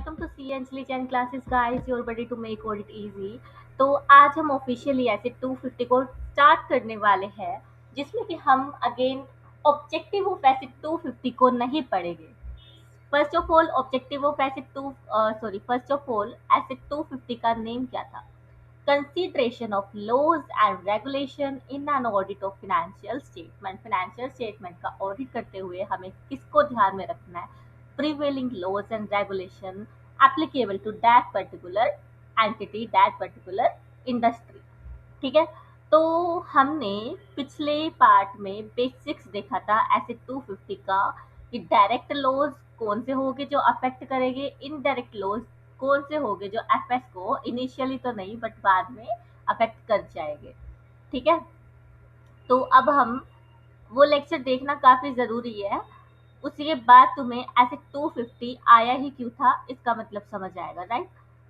welcome to C Anjali Chan classes guys. You're ready to make audit easy. तो आज हम officially ऐसे 250 को स्टार्ट करने वाले हैं जिसमें कि हम अगेन ऑब्जेक्टिव ऑफ ऐसे 250 को नहीं पढ़ेंगे. First of all objective of SA two sorry first of all SA 250 का नेम क्या था? Consideration of laws and regulation in an audit of financial statement का ऑडिट करते हुए हमें किसको ध्यान में रखना है? Prevailing laws and regulation applicable to that particular entity, that particular industry. ठीक है. तो हमने पिछले पार्ट में बेसिक्स देखा था ऐसे 250 का कि डायरेक्ट लॉज कौन से होंगे जो अफेक्ट करेंगे, इनडायरेक्ट लॉज कौन से होंगे जो एफएस को इनिशियली तो नहीं बट बाद में अफेक्ट कर जाएंगे. ठीक है. तो अब हम वो लेक्चर देखना काफी जरूरी है. उसी के बाद तुम्हें ऐसे 250 आया ही क्यों था इसका मतलब समझ आएगा, राइट.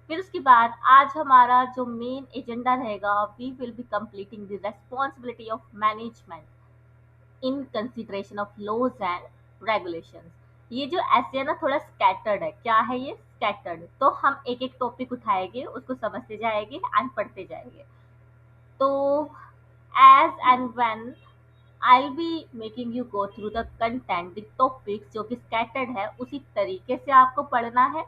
फिर उसके बाद आज हमारा जो मेन एजेंडा रहेगा, we will be completing the responsibility of management in consideration of laws and regulations. ये जो ऐसे है ना थोड़ा स्कैटर्ड है. क्या है ये? स्कैटर्ड. तो हम एक एक टॉपिक उठाएंगे, उसको समझते जाएंगे एंड पढ़ते जाएंगे. तो as and when I'll be making you go through the content, the topics जो कि scattered है उसी तरीके से आपको पढ़ना है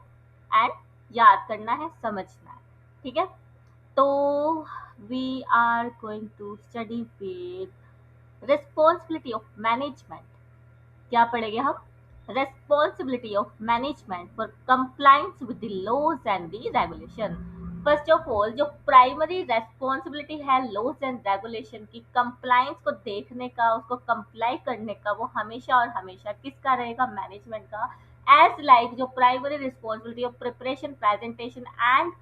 एंड याद करना है, समझना है. ठीक है. तो we are going to study with responsibility of management. क्या पढ़ेंगे हम? Responsibility of management for compliance with the laws and the regulation. First of all जो प्राइमरी रेस्पॉन्सिबिलिटी है लॉज एंड रेगुलेशन की, कंप्लायंस को देखने का, उसको कंप्लाई करने का, वो हमेशा और हमेशा किसका रहेगा? मैनेजमेंट का. एज लाइक जो primary responsibility of preparation, presentation and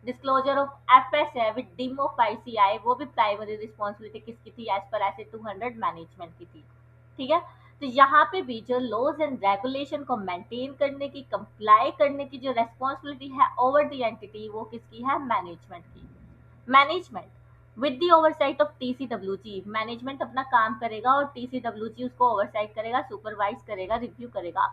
disclosure of FS है विद डिम ऑफ आईसीआई, वो भी प्राइमरी रिस्पॉन्सिबिलिटी किसकी थी? एज पर ऐसे 200 मैनेजमेंट की थी. ठीक है. तो यहाँ पे भी जो लॉज एंड रेगुलेशन को मेंटेन करने की, कंप्लाई करने की जो रेस्पॉन्सिबिलिटी है ओवर द एंटिटी, वो किसकी है? मैनेजमेंट की. Management with the oversight of TCWG, management अपना काम करेगा और टीसीडब्ल्यूजी उसको ओवरसाइट करेगा, सुपरवाइज करेगा, रिव्यू करेगा.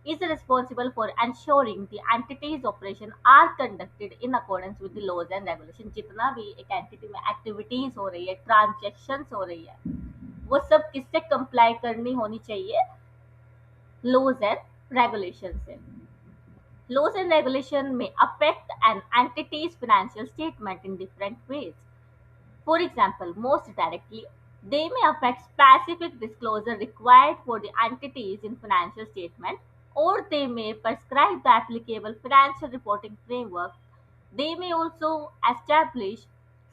is responsible for ensuring the entity's operation are conducted in accordance with the laws and regulations. जितना भी एक एंटिटी में एक्टिविटीज हो रही है, ट्रांजेक्शंस हो रही है, वो सब किससे कंप्लाई करनी होनी चाहिए? लॉज एंड रेगुलेशन से. Laws and regulation may affect an entity's financial statement in different ways. For example, most directly, they may affect specific disclosure required for the entities in financial statement, or they may prescribe the applicable financial reporting framework. They may also establish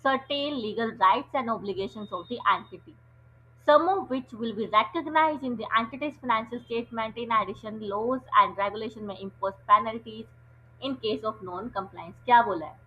certain legal rights and obligations of the entity, some of which will be recognized in the entity's financial statement. In addition, laws and regulation may impose penalties in case of non-compliance. क्या बोला है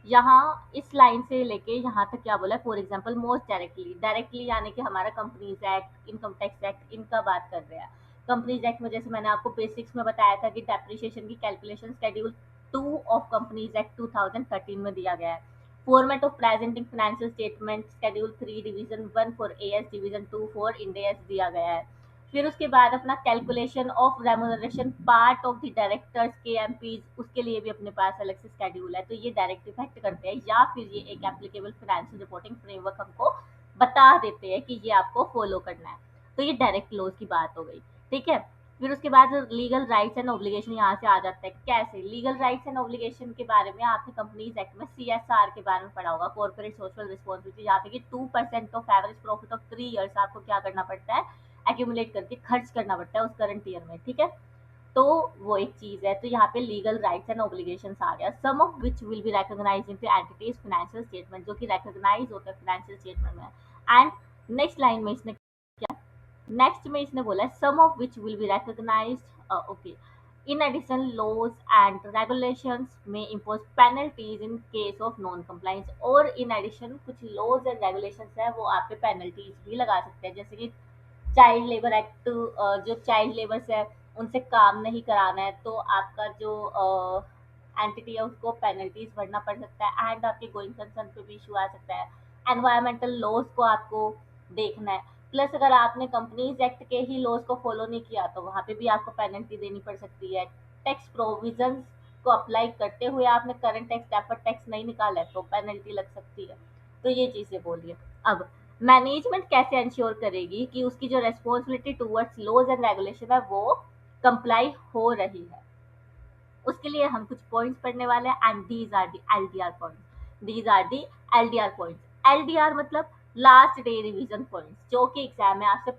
यहाँ इस line से लेके यहाँ तक? क्या बोला है? For example most directly, directly यानी कि हमारा companies act, income tax act, इनका बात कर रहे हैं. कंपनीज एक्ट में जैसे मैंने आपको बेसिक्स में बताया था कि डेप्रिसिएशन की calculation schedule 2 of companies act 2013 में दिया गया है. Format of presenting financial statement schedule 3 division 1 for as, division 2 for Ind AS दिया गया है. फिर उसके बाद अपना calculation of remuneration part of the directors के एमपीज, उसके लिए भी अपने पास अलग से स्केड्यूल है. तो ये डायरेक्ट इफेक्ट करते हैं या फिर ये एक एप्लीकेबल फाइनेंशियल रिपोर्टिंग फ्रेमवर्क हमको बता देते हैं कि ये आपको फॉलो करना है. तो ये डायरेक्ट लॉज की बात हो गई. ठीक है. फिर उसके बाद लीगल राइट्स एंड ऑब्लिगेशन यहाँ से आ जाता है. कैसे? लीगल राइट्स एंड ऑब्लिगेशन के बारे में आपने कंपनीज एक्ट में सीएसआर के बारे में पढ़ा होगा, कॉर्पोरेट सोशल रिस्पॉन्सिबिलिटी, यहाँ पे कि 2% of average profit of 3 years आपको क्या करना पड़ता है? एक्यूमुलेट करके खर्च करना पड़ता है उस करंट ईयर में. ठीक है. तो वो एक चीज है. तो यहाँ पे लीगल राइट्स एंड ऑब्लिगेशंस आ गया. Some of which will be recognized in the entity's financial statement, जो कि रिकॉग्नाइज होता है फाइनेंशियल स्टेटमेंट में. एंड नेक्स्ट लाइन में इसने क्या, नेक्स्ट में इसने बोला some of which will be recognized. Okay. In addition, laws and regulations may impose penalties in case of non-compliance. और in addition कुछ laws and regulations है वो आप पे penalties भी लगा सकते हैं. जैसे कि चाइल्ड लेबर एक्ट, जो चाइल्ड लेबर्स है उनसे काम नहीं कराना है तो आपका जो एंटिटी है उसको पेनल्टीज भरना पड़ सकता है एंड आपके गोइंग कंसर्न पे भी इशू आ सकता है. एनवायरमेंटल लॉज को आपको देखना है. प्लस अगर आपने कंपनीज एक्ट के ही लॉज को फॉलो नहीं किया तो वहाँ पे भी आपको पेनल्टी देनी पड़ सकती है. टैक्स प्रोविजंस को अप्लाई करते हुए आपने करंट टैक्स डेफर्ड टैक्स नहीं निकाला है तो पेनल्टी लग सकती है। तो ये चीजें बोलिए। अब मैनेजमेंट कैसे इंश्योर करेगी कि उसकी जो responsibility towards laws and regulation है वो कंप्लाई हो रही है। उसके लिए हम कुछ पॉइंट्स पढ़ने वाले हैं and these are the LDR points. These are the LDR points. LDR मतलब लास्ट डे रिवीजन पॉइंट्स, जो कि एग्जाम में आपसे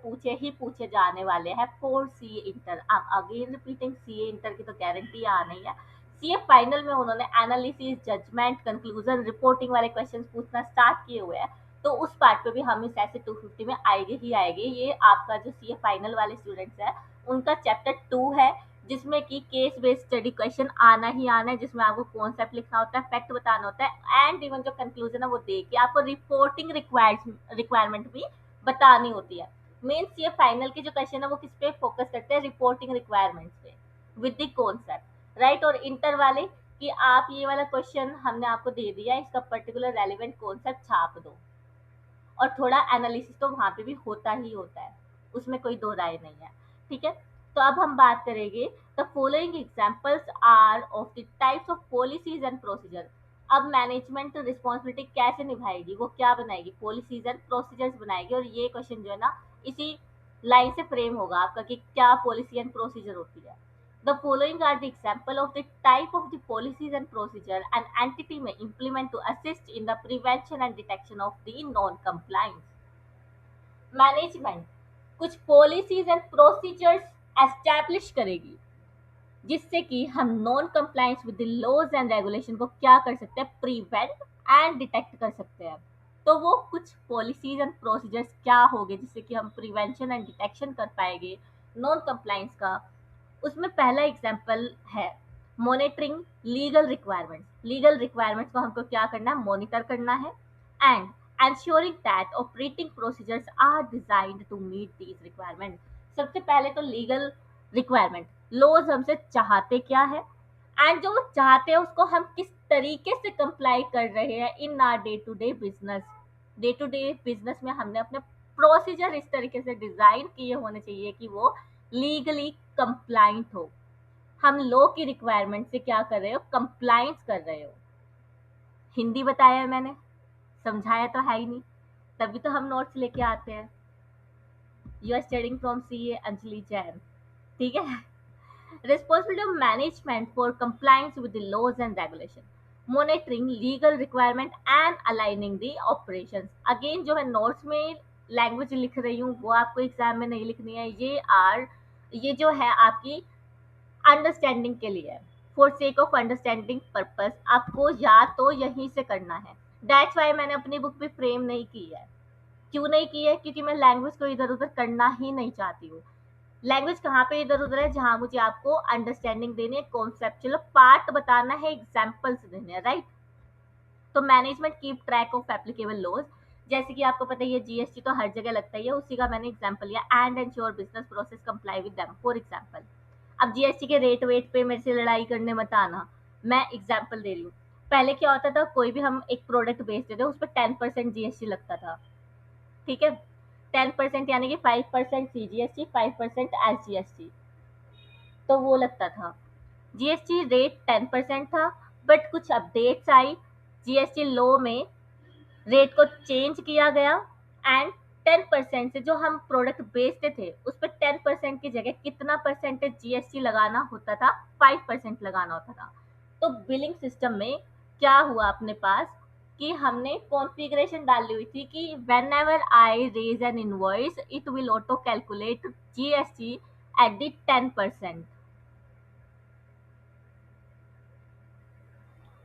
पूछे जाने वाले हैं फॉर सीए इंटर। अब अगेन रिपीटिंग, सीए इंटर की तो गारंटी आ नहीं है। सीए फाइनल में उन्होंने एनालिसिस, जजमेंट, कंक्लूजन, रिपोर्टिंग वाले क्वेश्चन पूछना स्टार्ट किए हुए हैं। तो उस पार्ट पे भी हम इस ऐसे 250 में आएंगे ही आएंगे। ये आपका जो सीए फाइनल वाले स्टूडेंट्स है उनका चैप्टर 2 है, जिसमें कि केस बेस्ड स्टडी क्वेश्चन आना ही आना है, जिसमें आपको कॉन्सेप्ट लिखना होता है, फैक्ट बताना होता है एंड इवन जो कंक्लूजन है वो दे के आपको रिपोर्टिंग रिक्वायरमेंट भी बतानी होती है। मीन्स ये फाइनल के जो क्वेश्चन है वो किस पे फोकस करते हैं, रिपोर्टिंग रिक्वायरमेंट्स पे विद द कॉन्सेप्ट, राइट। और इंटर वाले कि आप ये वाला क्वेश्चन हमने आपको दे दिया, इसका पर्टिकुलर रेलिवेंट कॉन्सेप्ट छाप दो। और थोड़ा एनालिसिस तो वहाँ पे भी होता ही होता है, उसमें कोई दो राय नहीं है, ठीक है। तो अब हम बात करेंगे the following examples are of the types of policies and procedure. अब मैनेजमेंट रिस्पॉन्सिबिलिटी कैसे निभाएगी, वो क्या बनाएगी, पॉलिसीज एंड प्रोसीजर्स बनाएगी। और ये क्वेश्चन जो है ना इसी लाइन से फ्रेम होगा आपका कि क्या पॉलिसी एंड प्रोसीजर होती है। The following are the example of the type of the policies and procedure an entity may implement to assist in the prevention and detection of the non-compliance. Management कुछ policies and procedures establish करेगी जिससे कि हम non compliance with the laws and regulation को क्या कर सकते हैं, प्रिवेंट एंड डिटेक्ट कर सकते हैं। तो वो कुछ पॉलिसीज एंड प्रोसीजर्स क्या होंगे जिससे कि हम प्रिवेंशन एंड डिटेक्शन कर पाएंगे नॉन कंप्लायंस का। उसमें पहला एग्जाम्पल है monitoring legal requirements. Legal requirements को हमको क्या करना है, मॉनिटर करना है and ensuring that operating procedures are designed to meet these requirements। सबसे पहले तो लीगल रिक्वायरमेंट, लॉज हमसे चाहते क्या है एंड जो वो चाहते हैं उसको हम किस तरीके से कंप्लाई कर रहे हैं in our day to day business. Day to day business में हमने अपने प्रोसीजर इस तरीके से डिजाइन किए होने चाहिए कि वो लीगली कंप्लाइंट हो। हम लॉ की रिक्वायरमेंट से क्या कर रहे हो, कंप्लाइंस कर रहे हो। हिंदी बताया है मैंने, समझाया तो है ही नहीं, तभी तो हम नोट्स लेके आते हैं। You are studying from CA Anjali Jain, ठीक है। Responsibility of management for compliance with the laws and regulation, monitoring legal requirement and aligning the operations. Again जो मैं नोट्स में लैंग्वेज लिख रही हूँ वो आपको एग्जाम में नहीं लिखनी है, ये जो है आपकी अंडरस्टैंडिंग के लिए, for sake of understanding purpose आपको या तो यहीं से करना है। दैट्स वाई मैंने अपनी बुक पे फ्रेम नहीं की है। क्यों नहीं की है, क्योंकि मैं लैंग्वेज को इधर उधर करना ही नहीं चाहती हूँ। लैंग्वेज कहाँ पे इधर उधर है, जहाँ मुझे आपको अंडरस्टैंडिंग देनी है, कॉन्सेप्चुअल पार्ट बताना है, एग्जाम्पल्स देने हैं, राइट। तो management keep track of applicable laws, जैसे कि आपको पता ही है जीएसटी तो हर जगह लगता ही है, उसी का मैंने एग्जाम्पल लिया and ensure business process comply with them, for example. अब जीएसटी के रेट वेट पे मेरे से लड़ाई करने मत आना, मैं एग्जाम्पल दे रही हूँ। पहले क्या होता था, कोई भी हम एक प्रोडक्ट बेचते थे उस पर 10% जीएसटी लगता था, ठीक है। 10% यानी कि 5% सीजीएसटी, 5% एसजीएसटी, तो वो लगता था। जीएसटी रेट 10% था, बट कुछ अपडेट्स आई जीएसटी लॉ में, रेट को चेंज किया गया एंड 10% से जो हम प्रोडक्ट बेचते थे उस पर 10% की जगह कितना परसेंटेज जीएसटी लगाना होता था, 5% लगाना होता था। तो बिलिंग सिस्टम में क्या हुआ अपने पास कि हमने कॉन्फ़िगरेशन डाली हुई थी कि whenever I raise an invoice it will auto calculate GST at the 10%।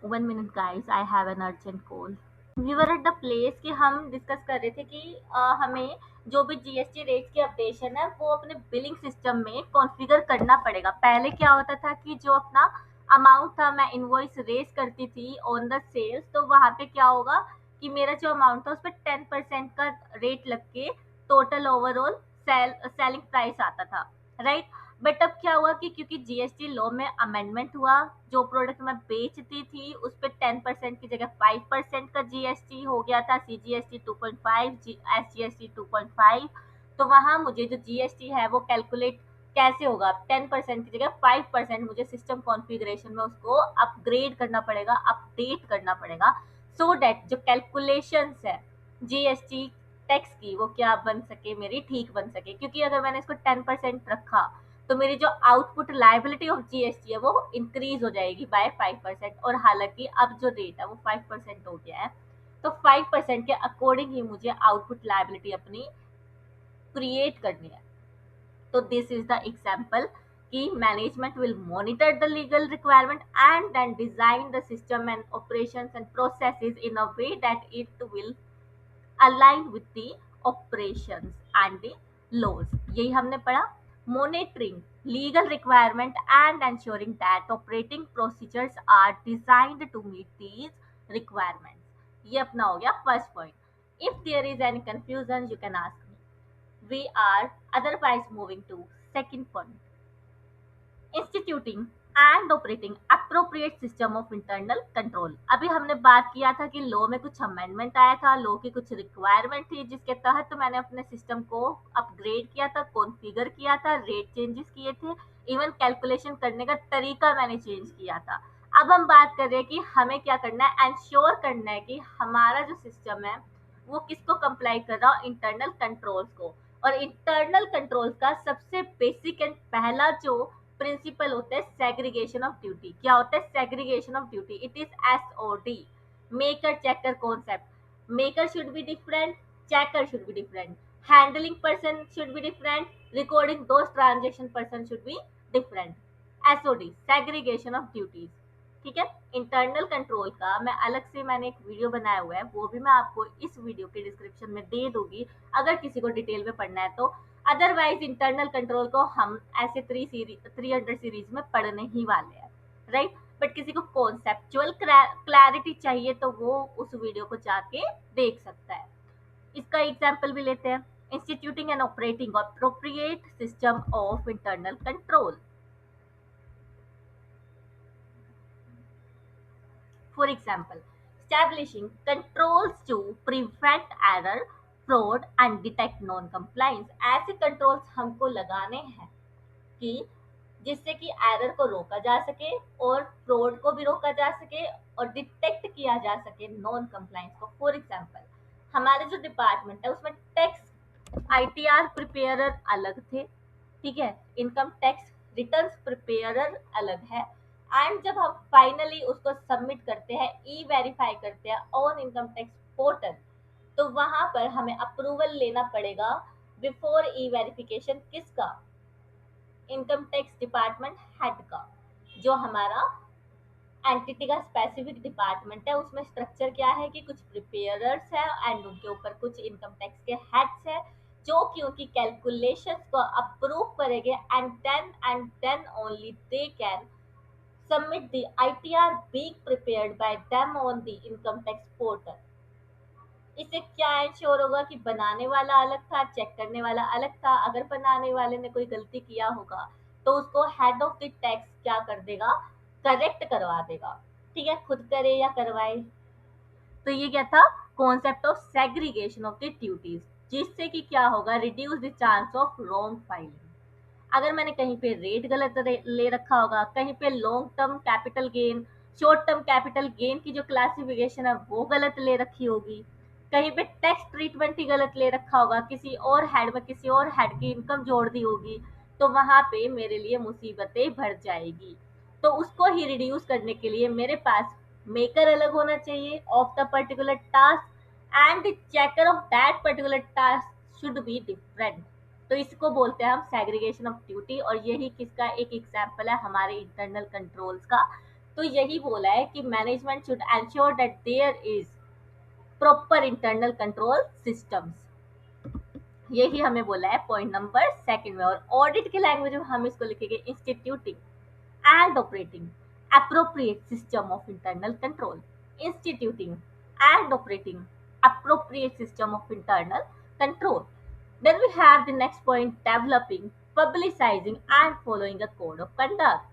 1 minute guys, I have an urgent call। We were at the place कि हम डिस्कस कर रहे थे कि हमें जो भी जीएसटी रेट की अपडेशन है वो अपने बिलिंग सिस्टम में कॉन्फ़िगर करना पड़ेगा। पहले क्या होता था कि जो अपना अमाउंट था मैं इनवॉइस रेज करती थी ऑन द सेल्स, तो वहाँ पे क्या होगा कि मेरा जो अमाउंट था उस पर 10% का रेट लग के टोटल ओवरऑल सेलिंग प्राइस आता था, राइट। बट अब क्या हुआ कि क्योंकि जीएसटी लॉ में अमेंडमेंट हुआ, जो प्रोडक्ट मैं बेचती थी उस पर 10% की जगह 5% का जीएसटी हो गया था, सीजीएसटी 2.5, एसजीएसटी 2.5। तो वहाँ मुझे जो जीएसटी है वो कैसे होगा? 10% की जगह 5% मुझे सिस्टम कॉन्फ़िगरेशन में उसको अपग्रेड करना पड़ेगा, अपडेट करना पड़ेगा, सो दैट जो कैलकुलेशंस है जीएसटी टैक्स की वो क्या बन सके, मेरी ठीक बन सके। क्योंकि अगर मैंने इसको 10% रखा तो मेरी जो आउटपुट लायबिलिटी ऑफ जीएसटी है वो इंक्रीज हो जाएगी बाय 5%, और हालांकि अब जो रेट है वो 5% हो गया है, तो 5% के अकॉर्डिंग ही मुझे आउटपुट लायबिलिटी अपनी क्रिएट करनी है। तो दिस इज द एग्जाम्पल कि management will monitor the legal requirement and then design the system and operations and processes in a way that it will align with the operations and the laws. यही हमने पढ़ा, monitoring legal requirement and ensuring that operating procedures are designed to meet these requirements। ये अपना हो गया first point. If there is any confusion you can ask me. We are otherwise moving to second point, instituting and operating appropriate system of internal control। अभी हमने बात किया था कि लॉ में कुछ अमेंडमेंट आया था, लॉ की कुछ रिक्वायरमेंट थी जिसके तहत तो मैंने अपने सिस्टम को अपग्रेड किया था, कॉन्फ़िगर किया था, रेट चेंजेस किए थे, इवन कैलकुलेशन करने का तरीका मैंने चेंज किया था। अब हम बात कर रहे हैं कि हमें क्या करना है, एंश्योर करना है कि हमारा जो सिस्टम है वो किसको कंप्लाई कर रहा हो, इंटरनल कंट्रोल्स को। और इंटरनल कंट्रोल्स का सबसे बेसिक एंड पहला जो प्रिंसिपल होता है सेग्रीगेशन ऑफ ड्यूटी। क्या होता है segregation of duty? It is SOD, maker checker concept. Maker should be different, checker should be different, handling person should be different, recording those transaction person should be different. SOD, segregation of duties. ठीक है, internal control का मैं अलग से मैंने एक video बनाया हुआ है, वो भी मैं आपको इस वीडियो के डिस्क्रिप्शन में दे दूंगी अगर किसी को डिटेल में पढ़ना है तो। अदरवाइज इंटरनल कंट्रोल को हम ऐसे 300 सीरीज में पढ़ने ही वाले हैं, राइट। बट किसी को कॉन्सेप्चुअल क्लैरिटी चाहिए तो वो उस वीडियो को जाके देख सकता है। इसका एग्जाम्पल भी लेते हैं, instituting and operating appropriate system of internal control. For example, establishing controls to prevent error, fraud and detect non-compliance। ऐसे कंट्रोल्स हमको लगाने हैं कि जिससे कि एरर को रोका जा सके और फ्रॉड को भी रोका जा सके और डिटेक्ट किया जा सके नॉन कंप्लायंस को। फॉर एग्जांपल, हमारे जो डिपार्टमेंट है उसमें टैक्स आईटीआर प्रिपेयरर अलग थे, ठीक है, इनकम टैक्स रिटर्न्स प्रिपेयरर अलग है, एंड जब हम फाइनली उसको सबमिट करते हैं, ई वेरीफाई करते हैं ऑन इनकम टैक्स पोर्टल, तो वहां पर हमें अप्रूवल लेना पड़ेगा बिफोर ई वेरिफिकेशन। किसका? इनकम टैक्स डिपार्टमेंट हेड का। जो हमारा एंटिटी का स्पेसिफिक डिपार्टमेंट है उसमें स्ट्रक्चर क्या है कि कुछ प्रिपेयरर्स है एंड उनके ऊपर कुछ इनकम टैक्स के हेड्स है जो कि उनकी कैलकुलेशंस को अप्रूव करेंगे, and then only they can submit the ITR being prepared by them on the income tax portal. इससे क्या इंश्योर होगा कि बनाने वाला अलग था, चेक करने वाला अलग था। अगर बनाने वाले ने कोई गलती किया होगा तो उसको हेड ऑफ द टैक्स क्या कर देगा, करेक्ट करवा देगा। ठीक है, खुद करे या करवाए। तो ये क्या था, concept of segregation of the duties, जिससे कि क्या होगा, reduce the chance of wrong filing. अगर मैंने कहीं पे रेट गलत ले रखा होगा, कहीं पे long term capital gain, short term capital gain की जो क्लासिफिकेशन है वो गलत ले रखी होगी, कहीं पे टैक्स ट्रीटमेंट ही गलत ले रखा होगा, किसी और हेड में किसी और हेड की इनकम जोड़ दी होगी, तो वहां पे मेरे लिए मुसीबतें बढ़ जाएगी। तो उसको ही रिड्यूस करने के लिए मेरे पास मेकर अलग होना चाहिए of the particular task and the checker of that particular task should be different. तो इसको बोलते हैं हम सेग्रीगेशन ऑफ ड्यूटी, और यही किसका एक एग्जाम्पल है, हमारे इंटरनल कंट्रोल्स का। तो यही बोला है कि management should ensure that there is proper internal control systems. यही हमें बोला है पॉइंट नंबर सेकंड में। और ऑडिट की लैंग्वेज में हम इसको लिखेंगे instituting and operating appropriate system of internal control। Instituting and operating appropriate system of internal control। Then we have the next point, developing, publicizing and following a code of conduct।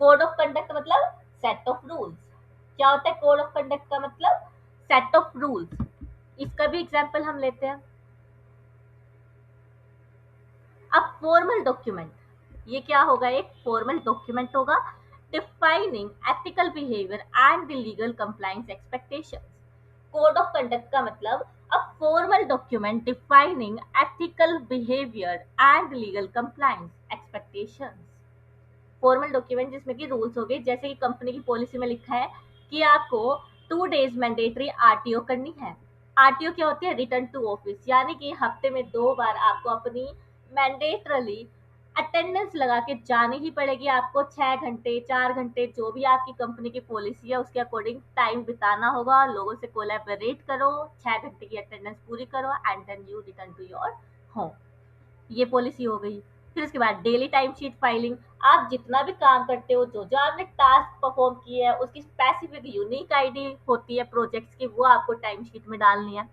Code of conduct मतलब set of rules। क्या होता है code of conduct का मतलब? set of rules। इसका भी example हम लेते हैं। अब फॉर्मल डॉक्यूमेंट, ये क्या होगा, एक फॉर्मल डॉक्यूमेंट होगा defining ethical behaviour and the legal compliance expectations. Code of conduct का मतलब a formal document defining ethical behaviour and legal compliance expectations. Formal document जिसमें कि रूल्स हो गए, जैसे कि कंपनी की पॉलिसी में लिखा है कि आपको 2 डेज मैंडेटरी आरटीओ करनी है। आरटीओ क्या होती है, रिटर्न टू ऑफिस, यानी कि हफ्ते में 2 बार आपको अपनी मैंडेटरली अटेंडेंस लगा के जानी ही पड़ेगी। आपको 6 घंटे 4 घंटे जो भी आपकी कंपनी की पॉलिसी है उसके अकॉर्डिंग टाइम बिताना होगा, लोगों से कोलैबोरेट करो, 6 घंटे की अटेंडेंस पूरी करो and then you return to your home. ये पॉलिसी हो गई। फिर उसके बाद डेली टाइम शीट फाइलिंग, आप जितना भी काम करते हो, जो जो आपने टास्क परफॉर्म किए है उसकी स्पेसिफिक यूनिक आईडी होती है प्रोजेक्ट्स की, वो आपको टाइम शीट में डालनी है।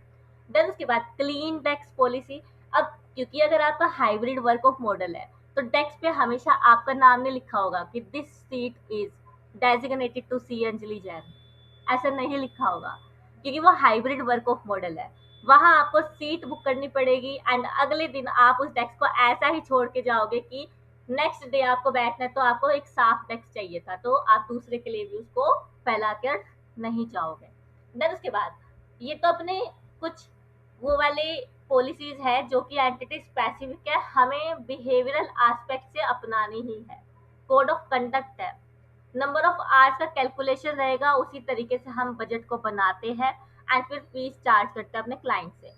देन उसके बाद क्लीन डेस्क पॉलिसी। अब क्योंकि अगर आपका हाइब्रिड वर्क ऑफ मॉडल है तो डेस्क पे हमेशा आपका नाम नहीं लिखा होगा कि this seat is designated to C Anjali Jain, ऐसा नहीं लिखा होगा, क्योंकि वो हाइब्रिड वर्क ऑफ मॉडल है। वहां आपको सीट बुक करनी पड़ेगी एंड अगले दिन आप उस डेस्क को ऐसा ही छोड़ के जाओगे कि नेक्स्ट डे आपको बैठना है तो आपको एक साफ डेस्क चाहिए था, तो आप दूसरे के लिए भी उसको फैला कर नहीं चाहोगे। देन उसके बाद ये तो अपने कुछ वो वाले पॉलिसीज है जो कि एंटिटी स्पेसिफिक है, हमें बिहेवियरल एस्पेक्ट से अपनानी ही है। कोड ऑफ कंडक्ट है, नंबर ऑफ आवर्स का कैलकुलेशन रहेगा, उसी तरीके से हम बजट को बनाते हैं एंड फिर फीस चार्ज करते हैं अपने क्लाइंट से।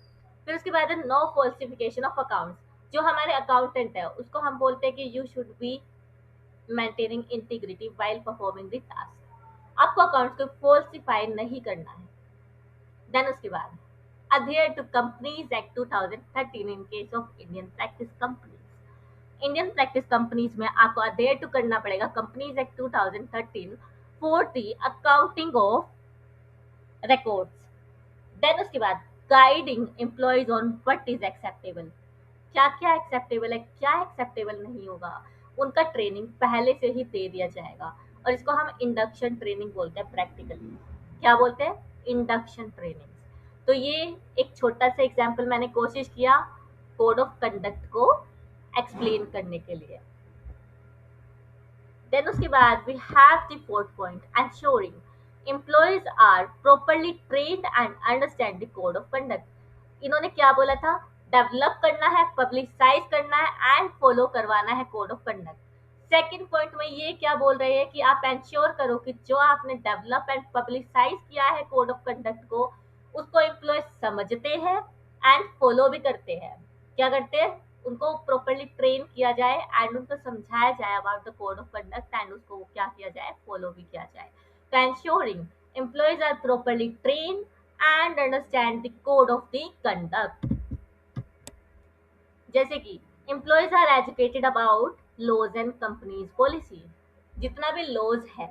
फिर उसके बाद है नो फॉल्सिफिकेशन ऑफ अकाउंट्स। जो हमारे अकाउंटेंट है उसको हम बोलते हैं कि you should be maintaining integrity while performing the task. आपको अकाउंट्स को फॉल्सिफाई नहीं करना है। देन उसके बाद adhere to Companies Act 2013 in case of Indian practice companies। Indian practice companies में आपको अडेयर टू करना पड़ेगा companies act 2013 for the accounting of records. Then उसके बाद guiding employees on what is acceptable, क्या क्या एक्सेप्टेबल है, क्या एक्सेप्टेबल नहीं होगा, उनका ट्रेनिंग पहले से ही दे दिया जाएगा। और इसको हम इंडक्शन ट्रेनिंग बोलते हैं प्रैक्टिकली। क्या बोलते हैं, इंडक्शन ट्रेनिंग। तो ये एक छोटा सा एग्जाम्पल मैंने कोशिश किया कोड ऑफ कंडक्ट को एक्सप्लेन करने के लिए। देन उसके बाद we have the fourth point, ensuring employees are properly trained and understand the code of conduct। इन्होंने क्या बोला था, डेवलप करना है, पब्लिसाइज करना है एंड फॉलो करवाना है code of conduct. Second point में ये क्या बोल रहे हैं कि आप इंश्योर करो कि जो आपने डेवलप एंड पब्लिसाइज किया है कोड ऑफ कंडक्ट को, उसको एम्प्लॉय समझते हैं एंड फॉलो भी करते हैं। क्या करते हैं, उनको प्रॉपर्ली ट्रेन किया जाए एंड उनको समझाया जाए about the code of conduct and उसको क्या किया जाए, फॉलो भी किया जाए। तो ensuring employees are properly train and understand the code of the conduct. जैसे कि employees are educated about laws and companies policy, जितना भी लॉज है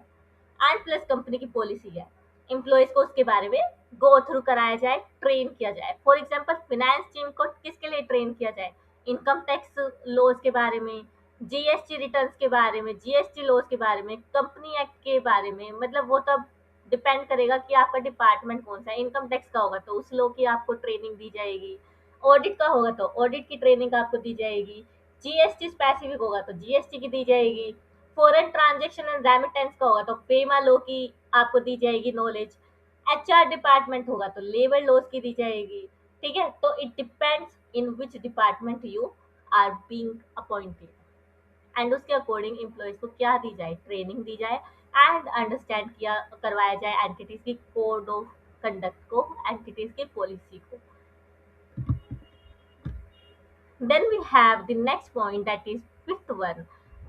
एंड प्लस कंपनी की पॉलिसी है, एम्प्लॉयज को उसके बारे में गो थ्रू कराया जाए, ट्रेन किया जाए। फॉर एग्जांपल फाइनेंस टीम को किसके लिए ट्रेन किया जाए, इनकम टैक्स लॉज के बारे में, जीएसटी रिटर्न्स के बारे में, जीएसटी लॉज के बारे में, कंपनी एक्ट के बारे में। मतलब वो तब डिपेंड करेगा कि आपका डिपार्टमेंट कौन सा है। इनकम टैक्स का होगा तो उस लॉ की आपको ट्रेनिंग दी जाएगी, ऑडिट का होगा तो ऑडिट की ट्रेनिंग आपको दी जाएगी, जीएसटी स्पेसिफिक होगा तो जीएसटी की दी जाएगी, फॉरेन ट्रांजैक्शन एंड रेमिटेंस का होगा तो फेमा लॉ की आपको दी जाएगी नॉलेज, एचआर डिपार्टमेंट होगा तो लेबर लॉज की दी जाएगी। ठीक है, तो it depends in which department you are being appointed and उसके अकॉर्डिंग एम्प्लॉयज को क्या दी जाए, ट्रेनिंग दी जाए एंड अंडरस्टैंड किया करवाया जाए एंटिटीज की कोड ऑफ कंडक्ट को, एंटिटीज की पॉलिसी को। Then we have the next point, that is fifth one,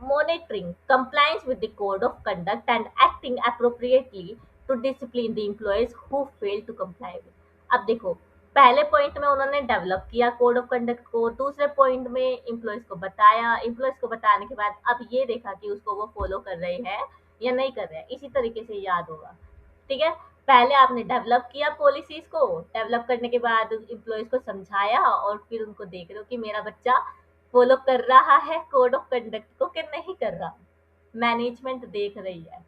monitoring compliance with the code of conduct and acting appropriately to discipline the employees who fail to comply with। अब देखो, पहले point में उन्होंने develop किया code of conduct को, दूसरे point में employees को बताया, एम्प्लॉयज को बताने के बाद अब ये देखा कि उसको वो फॉलो कर रहे हैं या नहीं कर रहे हैं, इसी तरीके से याद होगा। ठीक है, पहले आपने डेवलप किया पॉलिसीज को, डेवलप करने के बाद एम्प्लॉयज को समझाया और फिर उनको देख रहे हो कि मेरा बच्चा फॉलो कर रहा है कोड ऑफ कंडक्ट को कि नहीं कर रहा। मैनेजमेंट देख रही है,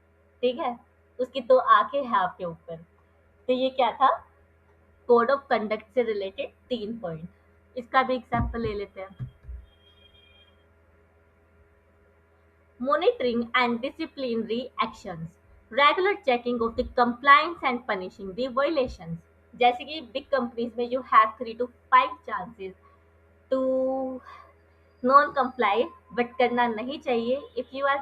ठीक है, उसकी तो आंखें हैं आपके ऊपर। तो ये क्या था, कोड ऑफ कंडक्ट से रिलेटेड 3 पॉइंट। इसका भी एग्जाम्पल ले लेते हैं। monitoring and disciplinary actions, regular checking of the compliance and punishing the violations. जैसे कि big companies में you have 3 to 5 chances to non comply, but करना नहीं चाहिए। If you are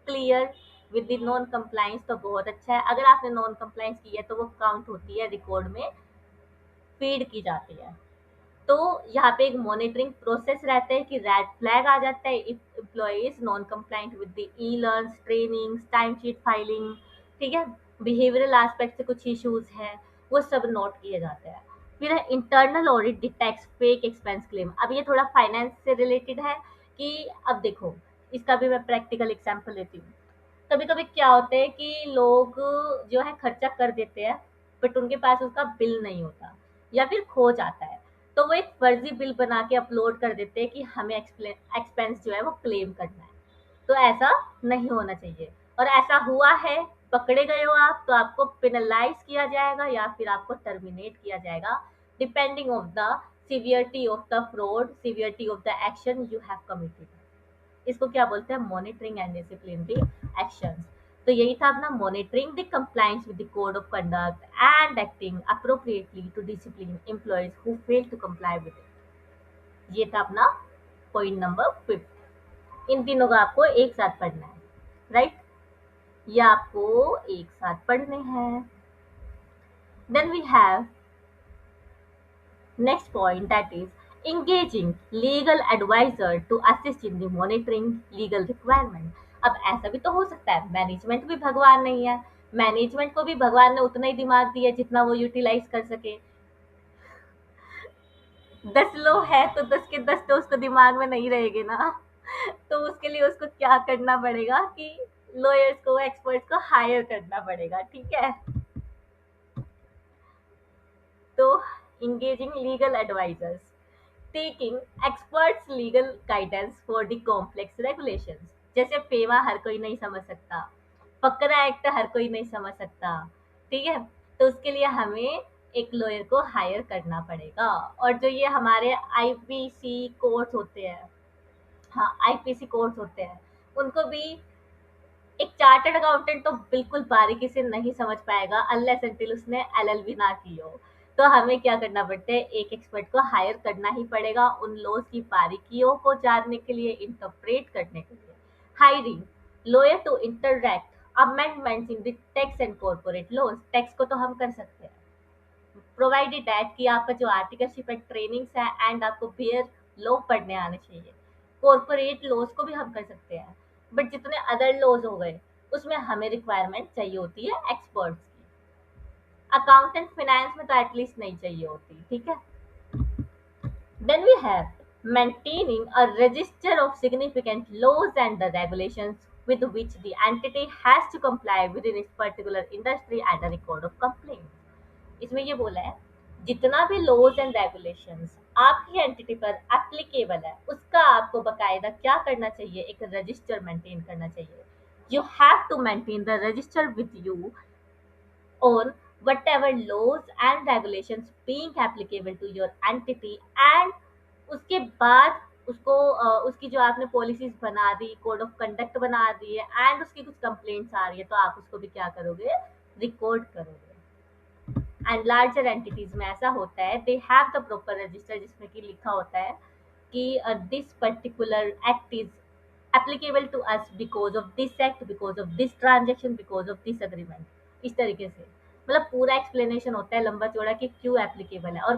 clear with the non compliance तो बहुत अच्छा है, अगर आपने नॉन कंप्लाइंस की है तो वो काउंट होती है, रिकॉर्ड में फीड की जाती है। तो यहाँ पे एक मॉनिटरिंग प्रोसेस रहता है कि रेड फ्लैग आ जाता है if employees non compliant with the e learns training time sheet filing, ठीक है, बिहेवियरल एस्पेक्ट से कुछ इश्यूज है, वो सब नोट किए जाते हैं। फिर है internal audit detects fake expense claim. अब ये थोड़ा फाइनेंस से रिलेटेड है कि अब देखो, इसका भी मैं प्रैक्टिकल एग्जांपल लेती हूँ। कभी कभी क्या होता है कि लोग जो है खर्चा कर देते हैं, बट उनके पास उसका बिल नहीं होता या फिर खो जाता है, तो वो एक फर्जी बिल बना के अपलोड कर देते हैं कि हमें एक्सपेंस जो है वो क्लेम करना है। तो ऐसा नहीं होना चाहिए, और ऐसा हुआ है, पकड़े गए हो आप, तो आपको पेनलाइज किया जाएगा या फिर आपको टर्मिनेट किया जाएगा, depending of the severity of the fraud, severity of the action you have committed. इसको क्या बोलते हैं, मॉनिटरिंग एंड डिसिप्लिनरी एक्शंस। तो यही था अपना monitoring the compliance with the code of conduct and acting appropriately to discipline employees who fail to comply with it. ये था अपना पॉइंट नंबर 5। इन तीनों को आपको एक साथ पढ़ना है, राइट? ये आपको एक साथ पढ़ने हैं। Then we have next point, that is engaging legal advisor to assist in the monitoring legal requirement। अब ऐसा भी तो हो सकता है, मैनेजमेंट भी भगवान नहीं है, मैनेजमेंट को भी भगवान ने उतना ही दिमाग दिया जितना वो यूटिलाइज कर सके। 10 लोग है तो 10 के 10 तो उसको दिमाग में नहीं रहेंगे ना। तो उसके लिए उसको क्या करना पड़ेगा कि लॉयर्स को, एक्सपर्ट्स को हायर करना पड़ेगा, ठीक है। तो engaging legal advisors, taking experts legal guidance for the complex regulations। जैसे फेमा हर कोई नहीं समझ सकता, फकरा एक्ट हर कोई नहीं समझ सकता, ठीक है, तो उसके लिए हमें एक लॉयर को हायर करना पड़ेगा। और जो ये हमारे आईपीसी कोर्ट होते हैं, हाँ आईपीसी कोर्ट होते हैं, उनको भी एक चार्टर्ड अकाउंटेंट तो बिल्कुल बारीकी से नहीं समझ पाएगा अनलेस अनटिल उसने एलएलबी ना की हो। तो हमें क्या करना पड़ता है, एक एक्सपर्ट को हायर करना ही पड़ेगा उन लॉज की बारीकियों को जानने के लिए, इंटरप्रेट करने के लिए। Hiring lawyer to interact amendments in the tax and corporate laws. Tax को तो हम कर सकते हैं, प्रोवाइडेड दैट कि आपका जो आर्टिकलशिप एंड ट्रेनिंग्स है एंड आपको बेयर लॉ पढ़ने आने चाहिए। कॉर्पोरेट लॉज को भी हम कर सकते हैं, बट जितने अदर लॉज हो गए उसमें हमें रिक्वायरमेंट चाहिए होती है एक्सपर्ट्स की। अकाउंटेंट फाइनेंस में तो एटलीस्ट नहीं चाहिए होती, ठीक है। Then we have maintaining a register of significant laws and the regulations with which the entity has to comply within its particular industry and a record of complaints। इसमें ये बोला है जितना भी लॉज एंड रेगुलेशंस आपकी entity पर applicable है उसका आपको बकायदा क्या करना चाहिए, एक रजिस्टर मेंटेन करना चाहिए। You have to maintain the register with you on whatever laws and regulations being applicable to your entity, and उसके बाद उसको उसकी जो आपने पॉलिसीज बना दी, कोड ऑफ कंडक्ट बना दी है, एंड उसकी कुछ कंप्लेंट्स आ रही है तो आप उसको भी क्या करोगे, रिकॉर्ड करोगे। एंड लार्जर एंटिटीज में ऐसा होता है, they have the proper register जिसमें कि लिखा होता है कि this particular act is applicable to us because of this act, because of this transaction, because of this agreement. इस तरीके से मतलब पूरा एक्सप्लेनेशन होता है लंबा चौड़ा कि क्यों एप्लीकेबल है, और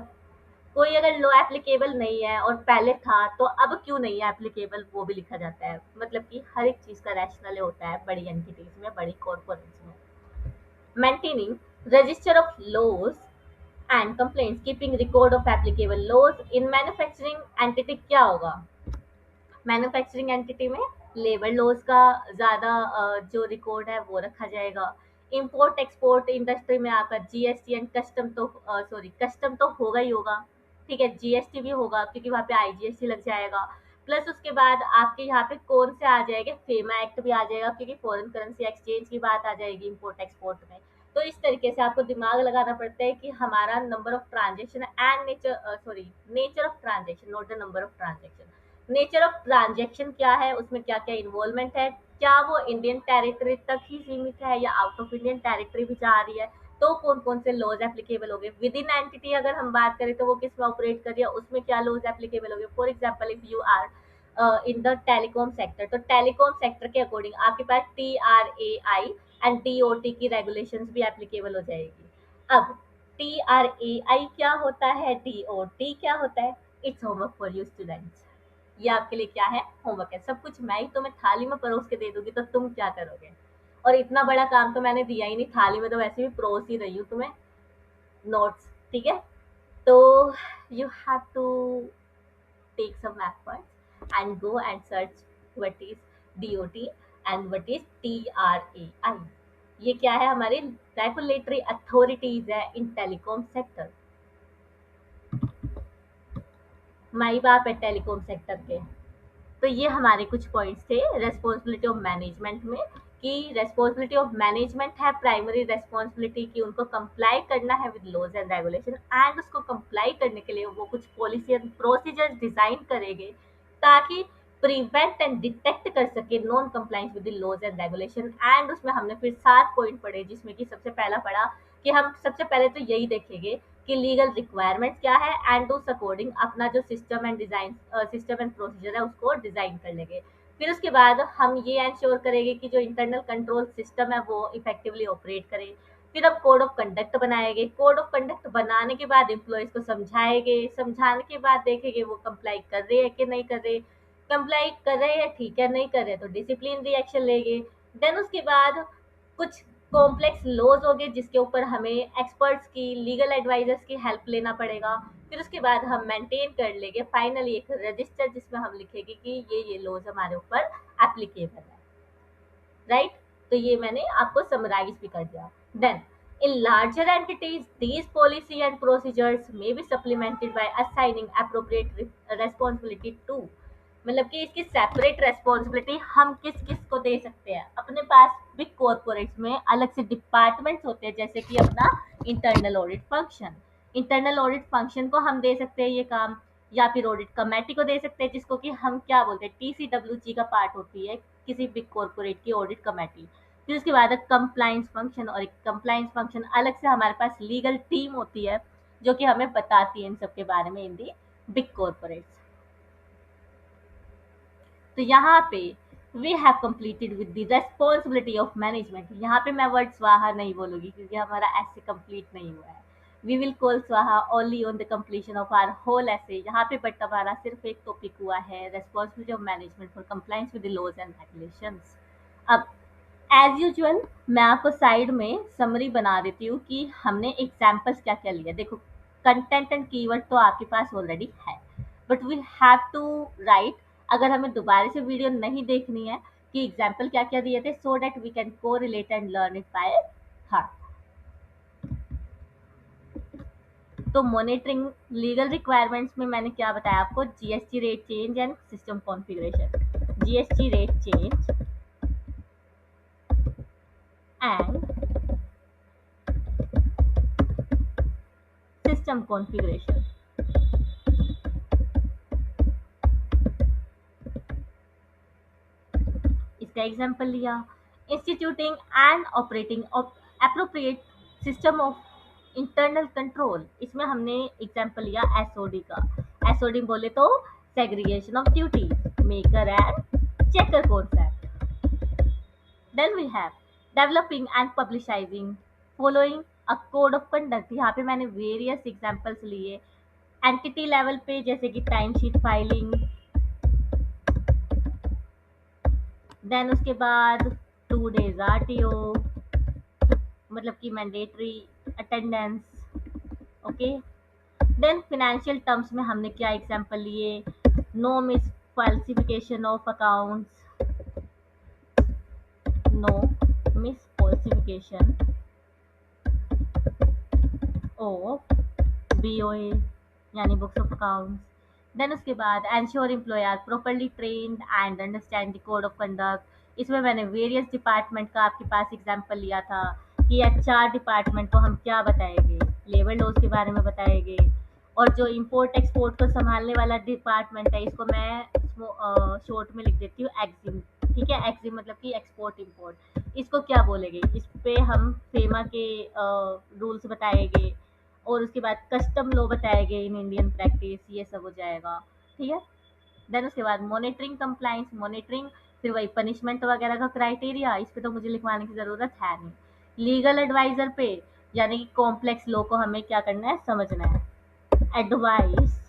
कोई अगर लो एप्लीकेबल नहीं है और पहले था तो अब क्यों नहीं है एप्लीकेबल, वो भी लिखा जाता है। मतलब कि हर एक चीज का रैशनल होता है बड़ी एंटिटीज में, बड़ी कॉर्पोरेट्स में। maintaining register of laws and complaints, keeping record of applicable laws in manufacturing entity। क्या होगा, मैन्युफैक्चरिंग एंटिटी में लेबर लॉज का ज़्यादा जो रिकॉर्ड है वो रखा जाएगा। इंपोर्ट एक्सपोर्ट इंडस्ट्री में आपका जीएसटी एंड कस्टम तो सॉरी कस्टम तो होगा ही होगा, ठीक है, जीएसटी भी होगा क्योंकि वहाँ पे आईजीएसटी लग जाएगा। प्लस उसके बाद आपके यहाँ पे कौन से आ जाएगा, फेमा एक्ट भी आ जाएगा क्योंकि फॉरेन करेंसी एक्सचेंज की बात आ जाएगी इंपोर्ट एक्सपोर्ट में। तो इस तरीके से आपको दिमाग लगाना पड़ता है कि हमारा number of transaction and nature of transaction, not the number of transaction. Nature of transaction क्या है, उसमें क्या क्या इन्वॉल्वमेंट है, क्या वो इंडियन टेरिटरी तक ही सीमित है या आउट ऑफ इंडियन टेरिटरी भी जा रही है, तो कौन कौन से लॉज एप्लीकेबल हो गए। विद इन एंटिटी अगर हम बात करें तो वो किस में ऑपरेट कर रही है, उसमें क्या लॉज एप्लीकेबल हो गए। For example if you are in the telecom sector, तो टेलीकॉम सेक्टर के अकॉर्डिंग आपके पास TRAI एंड DOT की रेगुलेशंस भी एप्लीकेबल हो जाएगी। अब TRAI क्या होता है, DOT क्या होता है, it's homework for you students. ये आपके लिए क्या है, होमवर्क है। सब कुछ मैं ही तुम्हें थाली में परोस के दे दूंगी तो तुम क्या करोगे। और इतना बड़ा काम तो मैंने दिया ही नहीं, थाली में तो वैसे भी परोस ही रही हूँ तुम्हें नोट्स, ठीक है। तो you have to take some efforts and go and search what is DOT and what is TRAI। ये क्या है, हमारी रेगुलेटरी अथॉरिटीज है इन टेलीकॉम सेक्टर। माई बाप है टेलीकॉम सेक्टर के। तो ये हमारे कुछ पॉइंट्स थे रेस्पॉन्सिबिलिटी ऑफ मैनेजमेंट में, कि रेस्पॉन्सिबिलिटी ऑफ मैनेजमेंट है प्राइमरी रेस्पॉन्सिबिलिटी की उनको कंप्लाई करना है with laws and regulation, and उसको कंप्लाई करने के लिए वो कुछ पॉलिसी एंड प्रोसीजर डिजाइन करेंगे ताकि प्रिवेंट एंड डिटेक्ट कर सके non compliance with the laws and regulation. And उसमें हमने फिर 7 पॉइंट पढ़े, जिसमें कि सबसे पहला पढ़ा कि हम सबसे पहले तो यही देखेंगे कि लीगल रिक्वायरमेंट क्या है, एंड उस अकॉर्डिंग अपना जो system and design system and procedure है उसको डिजाइन कर लेंगे। फिर उसके बाद हम ये इंश्योर करेंगे कि जो इंटरनल कंट्रोल सिस्टम है वो इफेक्टिवली ऑपरेट करे। फिर हम कोड ऑफ कंडक्ट बनाएंगे, कोड ऑफ कंडक्ट बनाने के बाद एम्प्लॉयज को समझाएंगे, समझाने के बाद देखेंगे वो कंप्लाई कर रहे हैं कि नहीं कर रहे, कंप्लाई कर रहे हैं ठीक है, नहीं कर रहे तो डिसिप्लिन रिएक्शन लेंगे। देन उसके बाद कुछ कॉम्प्लेक्स लॉज हो गए जिसके ऊपर हमें एक्सपर्ट्स की, लीगल एडवाइजर्स की हेल्प लेना पड़ेगा। फिर उसके बाद हम मेंटेन कर लेंगे फाइनली एक रजिस्टर जिसमें हम लिखेंगे कि ये लॉज हमारे ऊपर एप्लीकेबल है, राइट। तो ये मैंने आपको समराइज भी कर दिया। Then in larger entities these policy and procedures may be supplemented by assigning appropriate responsibility to, मतलब कि इसकी सेपरेट रेस्पॉन्सिबिलिटी हम किस किस को दे सकते हैं। अपने पास बिग कॉर्पोरेट्स में अलग से डिपार्टमेंट्स होते हैं, जैसे कि अपना internal audit function, internal audit function को हम दे सकते हैं ये काम, या फिर ऑडिट कमेटी को दे सकते हैं जिसको कि हम क्या बोलते हैं, TCWG का पार्ट होती है किसी बिग कॉर्पोरेट की ऑडिट कमेटी। फिर उसके बाद कंप्लाइंस फंक्शन, और एक कंप्लाइंस फंक्शन अलग से हमारे पास लीगल टीम होती है जो कि हमें बताती है इन सब के बारे में इन दी बिग कॉर्पोरेट्स। तो यहाँ पे we have completed with the responsibility of management. यहाँ पे मैं वर्ड स्वाहा नहीं बोलूंगी क्योंकि हमारा ऐसे कंप्लीट नहीं हुआ है। वी विल कॉल स्वाहा only on the completion of our whole ऐसे यहाँ पे, बट हमारा सिर्फ एक टॉपिक हुआ है responsibility of management for compliance with the laws and regulations. अब एज यूजुअल मैं आपको साइड में समरी बना देती हूँ कि हमने एग्जाम्पल्स क्या क्या लिया। देखो कंटेंट एंड कीवर्ड तो आपके पास ऑलरेडी है, but we have to write, अगर हमें दोबारा से वीडियो नहीं देखनी है कि एग्जाम्पल क्या क्या दिए थे, so that we can correlate and learn it by heart. तो मॉनिटरिंग लीगल रिक्वायरमेंट्स में मैंने क्या बताया आपको, GST rate change and system configuration, GST rate change and system configuration. इसका एग्जाम्पल लिया, instituting and operating of appropriate system of internal control, इसमें हमने एग्जाम्पल लिया SOD का। SOD बोले तो segregation of duty, maker and checker concept. Then we have developing and पब्लिशाइजिंग following a code of conduct. यहाँ पे मैंने वेरियस एग्जाम्पल्स लिए एंटिटी लेवल पे, जैसे कि टाइम शीट फाइलिंग, देन उसके बाद 2 days RTO, मतलब कि mandatory attendance, okay. Then financial terms में हमने क्या एग्जांपल लिए, no mis falsification of accounts, no mis falsification of BOA यानी बुक्स ऑफ अकाउंट्स। देन उसके बाद ensure employ are properly trained and understand the code of conduct, इसमें मैंने various department का आपके पास एग्जांपल लिया था कि HR डिपार्टमेंट को हम क्या बताएंगे, लेबर लॉज के बारे में बताएंगे। और जो इंपोर्ट एक्सपोर्ट को संभालने वाला डिपार्टमेंट है इसको मैं शॉर्ट में लिख देती हूँ एक्जिम, ठीक है, एक्सि मतलब कि एक्सपोर्ट इंपोर्ट, इसको क्या बोलेंगे, इस पे हम फेमा के रूल्स बताएंगे, और उसके बाद कस्टम लॉ बताएंगे इन इंडियन प्रैक्टिस, ये सब हो जाएगा। ठीक है, देन उसके बाद मॉनिटरिंग कंप्लाइंस मॉनिटरिंग, फिर वही पनिशमेंट वगैरह का क्राइटेरिया, इस पे तो मुझे लिखवाने की ज़रूरत है नहीं। लीगल एडवाइज़र पे, यानी कि कॉम्प्लेक्स लॉ को हमें क्या करना है, समझना है। Advice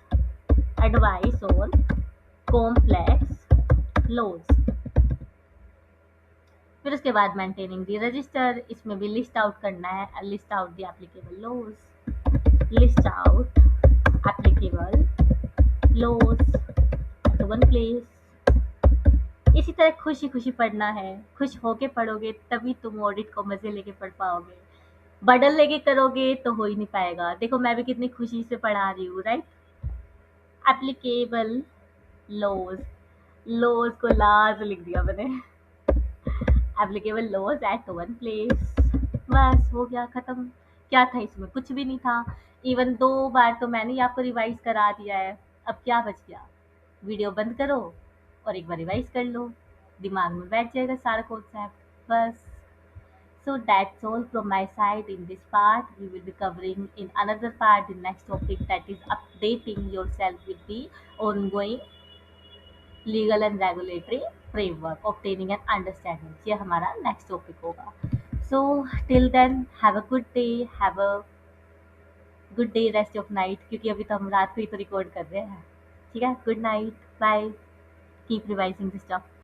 advice on complex laws. फिर उसके बाद मेंटेनिंग द रजिस्टर, इसमें भी लिस्ट आउट करना है, list out the applicable laws, list out applicable laws at one place. इसी तरह खुशी खुशी पढ़ना है, खुश होके पढ़ोगे तभी तुम ऑडिट को मजे लेके पढ़ पाओगे। बर्डन लेके करोगे तो हो ही नहीं पाएगा। देखो मैं भी कितनी खुशी से पढ़ा रही हूँ, राइट। एप्लीकेबल लॉज, लॉज को लाज लिख दिया मैंने। Applicable laws at one place, बस हो गया खत्म। क्या था इसमें, कुछ भी नहीं था। इवन 2 बार तो मैंने ही आपको रिवाइज करा दिया है। अब क्या बच गया, वीडियो बंद करो और एक बार रिवाइज कर लो, दिमाग में बैठ जाएगा सारा कॉन्सेप्ट, बस। So that's all from my side in this part. We will be covering in another part the next topic, that is updating yourself with the ongoing legal and regulatory framework, obtaining and understanding. ये हमारा next topic होगा। So till then, have a good day, have a good day, rest of night, क्योंकि अभी तो हम रात को ही तो रिकॉर्ड कर रहे हैं। ठीक है, good night, bye, keep revising this stuff.